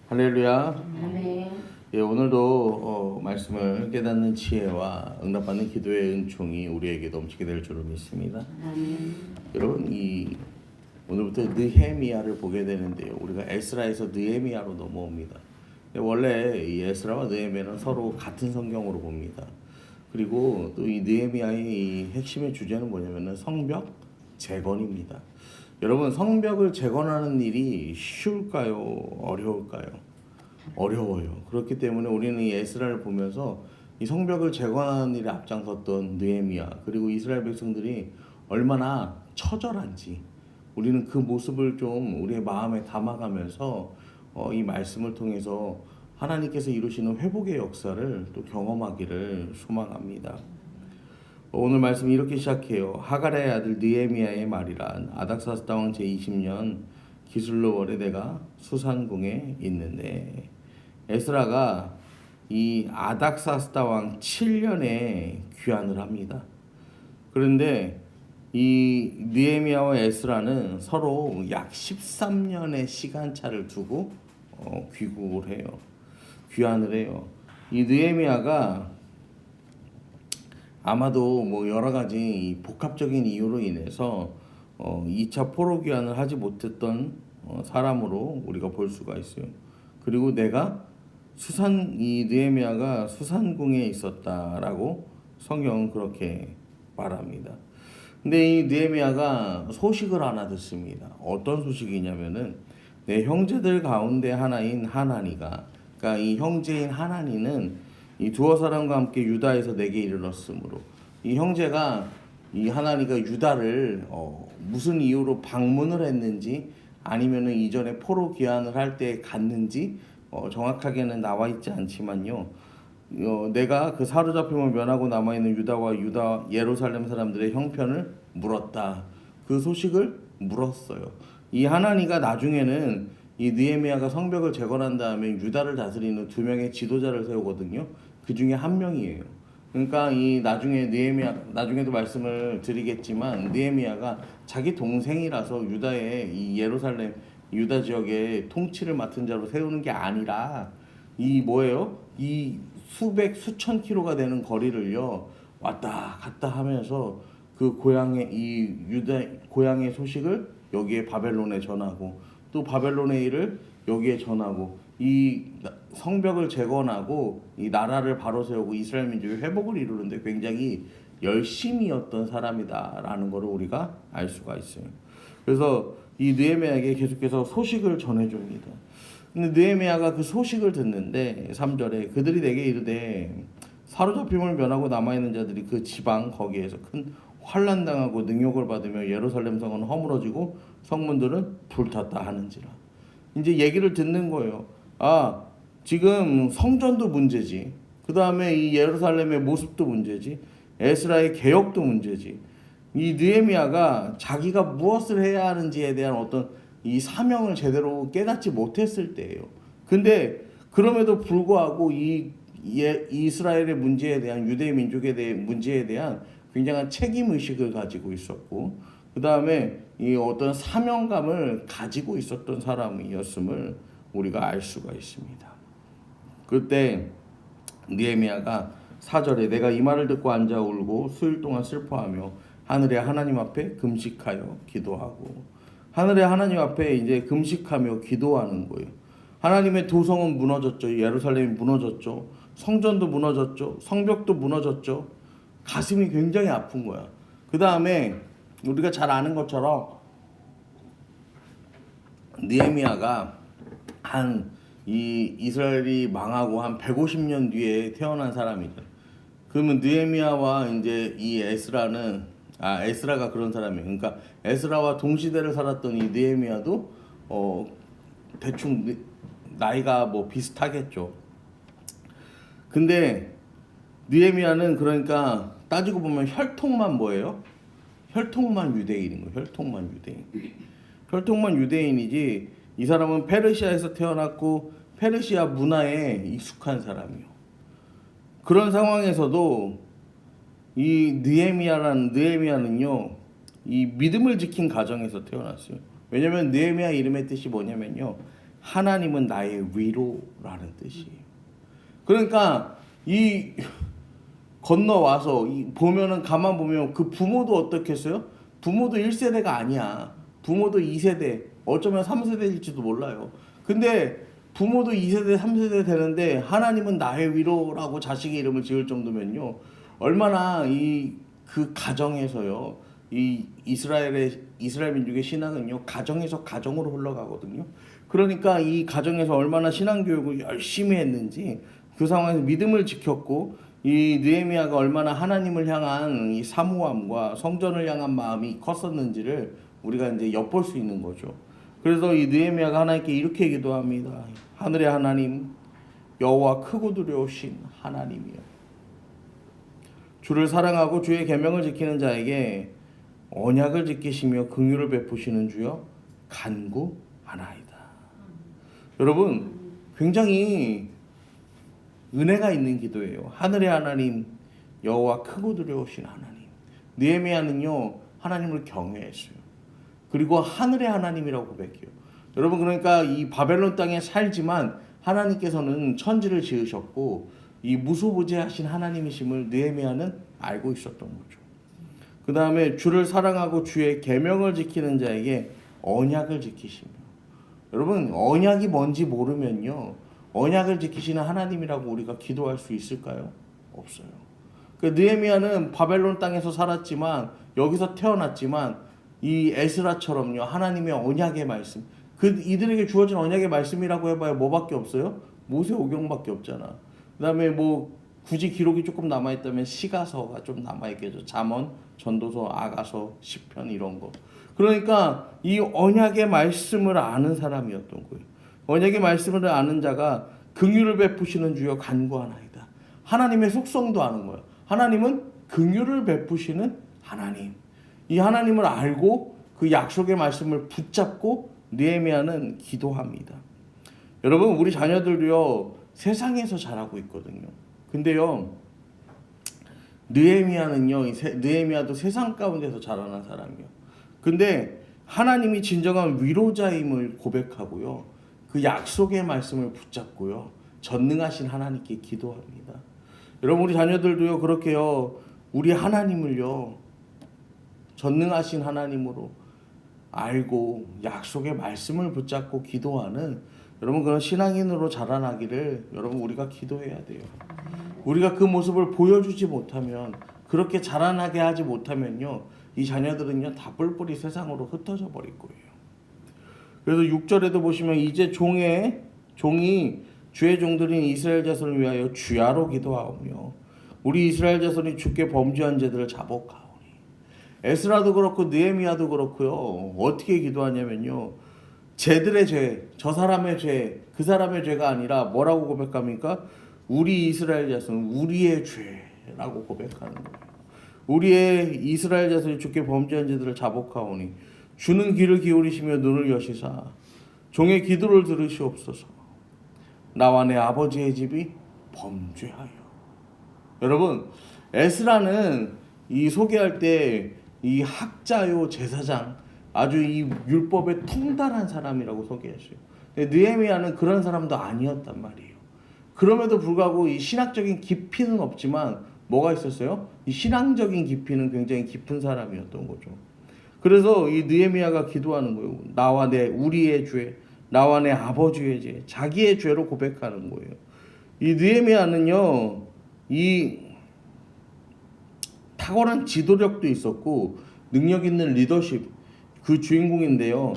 할렐루야. 아멘. 예, 오늘도 말씀을 깨닫는 지혜와 응답받는 기도의 은총이 우리에게 넘치게 될 줄을 믿습니다. 아멘. 여러분, 오늘부터 느헤미야를 보게 되는데요. 우리가 에스라에서 느헤미야로 넘어옵니다. 원래 이 에스라와 느헤미야는 서로 같은 성경으로 봅니다. 그리고 또 이 느헤미야의 이 핵심의 주제는 뭐냐면은 성벽 재건입니다. 여러분, 성벽을 재건하는 일이 쉬울까요? 어려울까요? 어려워요. 그렇기 때문에 우리는 이 에스라를 보면서 이 성벽을 재건하는 일에 앞장섰던 느헤미야, 그리고 이스라엘 백성들이 얼마나 처절한지 우리는 그 모습을 좀 우리의 마음에 담아가면서 이 말씀을 통해서 하나님께서 이루시는 회복의 역사를 또 경험하기를 소망합니다. 오늘 말씀 이렇게 시작해요. 하갈의 아들 느헤미야의 말이란 아닥사스다 왕 제20년 기슬로 월에 내가 수산궁에 있는데, 에스라가 이 아닥사스다 왕 7년에 귀환을 합니다. 그런데 이 느헤미야와 에스라는 서로 약 13년의 시간차를 두고 귀국을 해요. 귀환을 해요. 이 느헤미야가 아마도 뭐 여러 가지 복합적인 이유로 인해서 2차 포로 귀환을 하지 못했던 사람으로 우리가 볼 수가 있어요. 그리고 이 느헤미야가 수산궁에 있었다라고 성경은 그렇게 말합니다. 근데 이 느헤미야가 소식을 하나 듣습니다. 어떤 소식이냐면은 내 형제들 가운데 하나인 하나니가, 그러니까 이 형제인 하나니는 이 두어 사람과 함께 유다에서 내게 이르렀으므로, 이 형제가 이 하나니가 유다를 무슨 이유로 방문을 했는지, 아니면은 이전에 포로 귀환을 할 때 갔는지 정확하게는 나와 있지 않지만요. 내가 그 사로잡힘을 면하고 남아있는 유다 예루살렘 사람들의 형편을 물었다. 그 소식을 물었어요. 이 하나니가 나중에는 이 느헤미야가 성벽을 재건한 다음에 유다를 다스리는 두 명의 지도자를 세우거든요. 그 중에 한 명이에요. 그러니까 이 나중에도 말씀을 드리겠지만, 느헤미야가 자기 동생이라서 유다의 이 예루살렘 유다 지역의 통치를 맡은 자로 세우는 게 아니라 이 뭐예요? 이 수천 킬로가 되는 거리를요 왔다 갔다 하면서 그 고향의 소식을 여기에 바벨론에 전하고, 또 바벨론의 일을 여기에 전하고, 이 성벽을 재건하고 이 나라를 바로 세우고 이스라엘 민족의 회복을 이루는데 굉장히 열심이었던 사람이다라는 것을 우리가 알 수가 있어요. 그래서 이 느헤미야에게 계속해서 소식을 전해줍니다. 근데 느헤미야가 그 소식을 듣는데 3절에 그들이 내게 이르되 사로잡힘을 면하고 남아있는 자들이 그 지방 거기에서 큰 환난당하고 능욕을 받으며 예루살렘 성은 허물어지고 성문들은 불탔다 하는지라. 이제 얘기를 듣는 거예요. 지금 성전도 문제지, 그 다음에 이 예루살렘의 모습도 문제지, 에스라의 개혁도 문제지. 이 느헤미야가 자기가 무엇을 해야 하는지에 대한 어떤 이 사명을 제대로 깨닫지 못했을 때예요. 근데 그럼에도 불구하고 이스라엘의 문제에 대한, 유대 민족에 대한 문제에 대한 굉장한 책임 의식을 가지고 있었고, 그 다음에 이 어떤 사명감을 가지고 있었던 사람이었음을 우리가 알 수가 있습니다. 그때 느헤미야가 4절에 내가 이 말을 듣고 앉아 울고 수일 동안 슬퍼하며 하늘의 하나님 앞에 금식하여 기도하고, 하늘의 하나님 앞에 이제 금식하며 기도하는 거예요. 하나님의 도성은 무너졌죠. 예루살렘이 무너졌죠. 성전도 무너졌죠. 성벽도 무너졌죠. 가슴이 굉장히 아픈 거야. 그 다음에 우리가 잘 아는 것처럼 느헤미야가 이 이스라엘이 망하고 한 150년 뒤에 태어난 사람이죠. 그러면 느헤미야와 이제 이 에스라가 그런 사람이에요. 그러니까 에스라와 동시대를 살았던 이 느헤미야도 대충 나이가 뭐 비슷하겠죠. 근데 느헤미야는 그러니까 따지고 보면 혈통만 뭐예요? 혈통만 유대인인 거예요. 혈통만 유대인이지, 이 사람은 페르시아에서 태어났고 페르시아 문화에 익숙한 사람이요. 그런 상황에서도 이 느헤미야는요, 이 믿음을 지킨 가정에서 태어났어요. 왜냐면 느헤미야 이름의 뜻이 뭐냐면요, 하나님은 나의 위로라는 뜻이에요. 그러니까 이 건너와서 보면은 가만 보면 그 부모도 어떻겠어요? 부모도 1세대가 아니야. 부모도 2세대, 어쩌면 3세대일지도 몰라요. 근데 부모도 2세대, 3세대 되는데 하나님은 나의 위로라고 자식의 이름을 지을 정도면요. 얼마나 그 가정에서요. 이 이스라엘 민족의 신앙은요. 가정에서 가정으로 흘러가거든요. 그러니까 이 가정에서 얼마나 신앙 교육을 열심히 했는지 그 상황에서 믿음을 지켰고 이 느헤미야가 얼마나 하나님을 향한 이 사모함과 성전을 향한 마음이 컸었는지를 우리가 이제 엿볼 수 있는 거죠. 그래서 이 느헤미야가 하나님께 이렇게 기도합니다. 하늘의 하나님, 여호와 크고 두려우신 하나님이여, 주를 사랑하고 주의 계명을 지키는 자에게 언약을 지키시며 긍휼을 베푸시는 주여 간구하나이다. 여러분, 굉장히 은혜가 있는 기도예요. 하늘의 하나님, 여호와 크고 두려우신 하나님. 느헤미야는요 하나님을 경외했어요. 그리고 하늘의 하나님이라고 고백해요. 여러분, 그러니까 이 바벨론 땅에 살지만 하나님께서는 천지를 지으셨고 이 무소부재하신 하나님이심을 느헤미야는 알고 있었던 거죠. 그 다음에 주를 사랑하고 주의 계명을 지키는 자에게 언약을 지키시며, 여러분 언약이 뭔지 모르면요 언약을 지키시는 하나님이라고 우리가 기도할 수 있을까요? 없어요. 그 느헤미야는 바벨론 땅에서 살았지만 여기서 태어났지만 이 에스라처럼요 하나님의 언약의 말씀, 이들에게 주어진 언약의 말씀이라고 해봐야 뭐밖에 없어요? 모세오경밖에 없잖아. 그다음에 뭐 굳이 기록이 조금 남아있다면 시가서가 좀 남아있겠죠. 잠언, 전도서, 아가서, 시편 이런 거. 그러니까 이 언약의 말씀을 아는 사람이었던 거예요. 언약의 말씀을 아는 자가 긍휼을 베푸시는 주여 간구하나이다. 하나님의 속성도 아는 거예요. 하나님은 긍휼을 베푸시는 하나님. 이 하나님을 알고 그 약속의 말씀을 붙잡고 느헤미야는 기도합니다. 여러분, 우리 자녀들도요 세상에서 자라고 있거든요. 근데요 느헤미야도 세상 가운데서 자라난 사람이에요. 근데 하나님이 진정한 위로자임을 고백하고요 그 약속의 말씀을 붙잡고요 전능하신 하나님께 기도합니다. 여러분, 우리 자녀들도요 그렇게요 우리 하나님을요 전능하신 하나님으로 알고 약속의 말씀을 붙잡고 기도하는 여러분 그런 신앙인으로 자라나기를 여러분 우리가 기도해야 돼요. 우리가 그 모습을 보여주지 못하면, 그렇게 자라나게 하지 못하면요 이 자녀들은요 다 뿔뿔이 세상으로 흩어져 버릴 거예요. 그래서 6절에도 보시면 이제 종이 주의 종들인 이스라엘 자손을 위하여 주야로 기도하오며 우리 이스라엘 자손이 주께 범죄한 죄들을 자복하오니. 에스라도 그렇고 느헤미야도 그렇고요 어떻게 기도하냐면요 쟤들의 죄, 저 사람의 죄, 그 사람의 죄가 아니라 뭐라고 고백합니까? 우리 이스라엘 자손, 우리의 죄라고 고백하는 거예요. 우리의 이스라엘 자손이 주께 범죄한 죄들을 자복하오니 주는 귀를 기울이시며 눈을 여시사 종의 기도를 들으시옵소서. 나와 내 아버지의 집이 범죄하여. 여러분, 에스라는 이 소개할 때 이 학자요 제사장, 아주 이 율법에 통달한 사람이라고 소개했어요. 근데 느헤미야는 그런 사람도 아니었단 말이에요. 그럼에도 불구하고 이 신학적인 깊이는 없지만 뭐가 있었어요? 이 신앙적인 깊이는 굉장히 깊은 사람이었던 거죠. 그래서 이 느헤미야가 기도하는 거예요. 우리의 죄, 나와 내 아버지의 죄, 자기의 죄로 고백하는 거예요. 이 느헤미야는요, 이 탁월한 지도력도 있었고 능력 있는 리더십, 그 주인공인데요.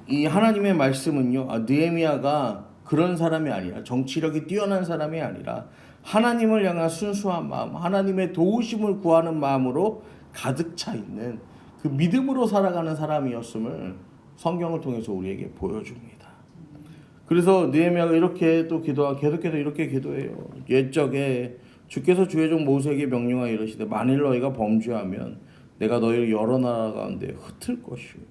이 하나님의 말씀은요, 느헤미야가 그런 사람이 아니라, 정치력이 뛰어난 사람이 아니라 하나님을 향한 순수한 마음, 하나님의 도우심을 구하는 마음으로 가득 차 있는 그 믿음으로 살아가는 사람이었음을 성경을 통해서 우리에게 보여줍니다. 그래서 느헤미야가 이렇게 또 계속해서 이렇게 기도해요. 옛적에 주께서 주의 종 모세에게 명령하여 이르시되 만일 너희가 범죄하면 내가 너희를 여러 나라 가운데 흩을 것이요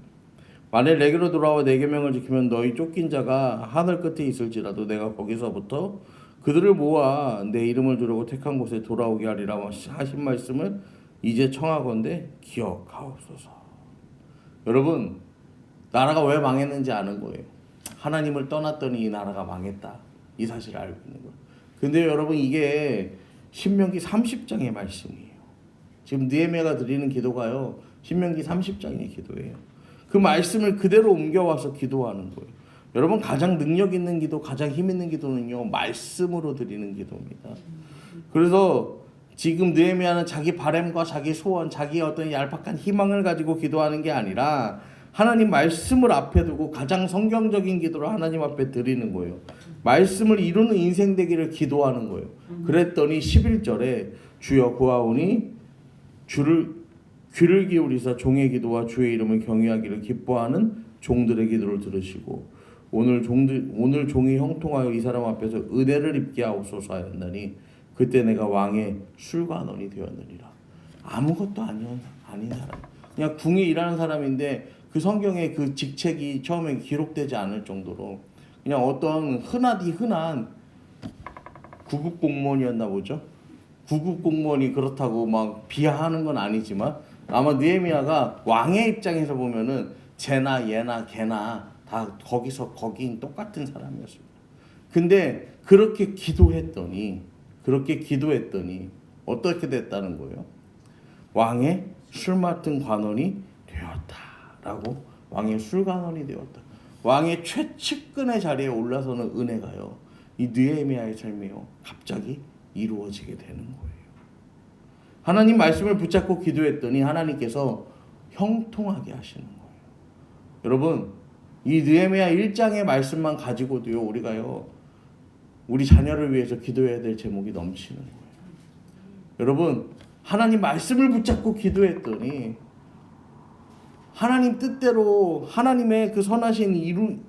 만일 내게로 돌아와 내 계명을 지키면 너희 쫓긴 자가 하늘 끝에 있을지라도 내가 거기서부터 그들을 모아 내 이름을 두려고 택한 곳에 돌아오게 하리라 하신 말씀을 이제 청하건대 기억하옵소서. 여러분, 나라가 왜 망했는지 아는 거예요. 하나님을 떠났더니 이 나라가 망했다. 이 사실을 알고 있는 거예요. 근데 여러분 이게 신명기 30장의 말씀이에요. 지금 느헤미야가 드리는 기도가요. 신명기 30장의 기도예요. 그 말씀을 그대로 옮겨와서 기도하는 거예요. 여러분 가장 능력 있는 기도, 가장 힘 있는 기도는요. 말씀으로 드리는 기도입니다. 그래서 지금 느헤미야는 자기 바램과 자기 소원, 자기 어떤 얄팍한 희망을 가지고 기도하는 게 아니라 하나님 말씀을 앞에 두고 가장 성경적인 기도를 하나님 앞에 드리는 거예요. 말씀을 이루는 인생 되기를 기도하는 거예요. 그랬더니 11절에 주여 구하오니 귀를 기울이사 종의 기도와 주의 이름을 경외하기를 기뻐하는 종들의 기도를 들으시고 오늘 종이 형통하여 이 사람 앞에서 은혜를 입게 하옵소서 하였나니 그때 내가 왕의 술관원이 되었느니라. 아무것도 아닌 사람, 그냥 궁에 일하는 사람인데 그 성경에 그 직책이 처음에 기록되지 않을 정도로 그냥 어떤 흔한 구급 공무원이었나 보죠. 구급 공무원이 그렇다고 막 비하하는 건 아니지만 아마 느헤미야가 왕의 입장에서 보면은 쟤나 얘나 걔나 다 거긴 똑같은 사람이었습니다. 근데 그렇게 기도했더니 어떻게 됐다는 거예요? 왕의 술 맡은 관원이 되었다라고. 왕의 술관원이 되었다. 왕의 최측근의 자리에 올라서는 은혜가요. 이 느헤미야의 삶이요. 갑자기 이루어지게 되는 거예요. 하나님 말씀을 붙잡고 기도했더니 하나님께서 형통하게 하시는 거예요. 여러분 이 느헤미야 1장의 말씀만 가지고도요. 우리가요. 우리 자녀를 위해서 기도해야 될 제목이 넘치는 거예요. 여러분 하나님 말씀을 붙잡고 기도했더니 하나님 뜻대로 하나님의 그 선하신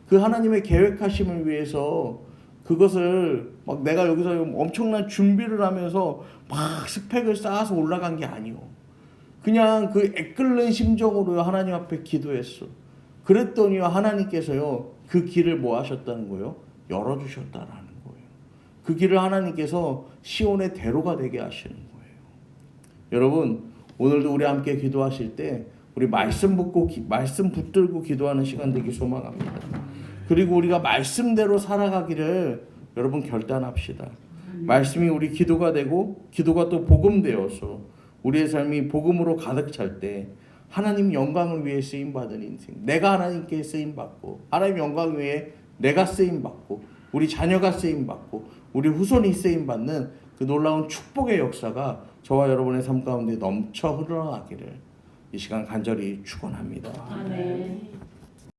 그 하나님의 계획하심을 위해서 그것을 막 내가 여기서 엄청난 준비를 하면서 막 스펙을 쌓아서 올라간 게 아니요. 그냥 그 애끓는 심정으로 하나님 앞에 기도했어. 그랬더니요 하나님께서요 그 길을 뭐 하셨다는 거예요? 열어주셨다라는 거예요. 그 길을 하나님께서 시온의 대로가 되게 하시는 거예요. 여러분 오늘도 우리 함께 기도하실 때 우리 말씀 붙들고 기도하는 시간 되기 소망합니다. 그리고 우리가 말씀대로 살아가기를 여러분 결단합시다. 말씀이 우리 기도가 되고 기도가 또 복음 되어서 우리의 삶이 복음으로 가득 찰 때 하나님 영광을 위해 쓰임 받은 인생, 내가 하나님께 쓰임 받고 하나님 영광 위해 내가 쓰임 받고 우리 자녀가 쓰임 받고 우리 후손이 쓰임 받는 그 놀라운 축복의 역사가 저와 여러분의 삶 가운데 넘쳐 흘러나기를 이 시간 간절히 축원합니다. 아멘.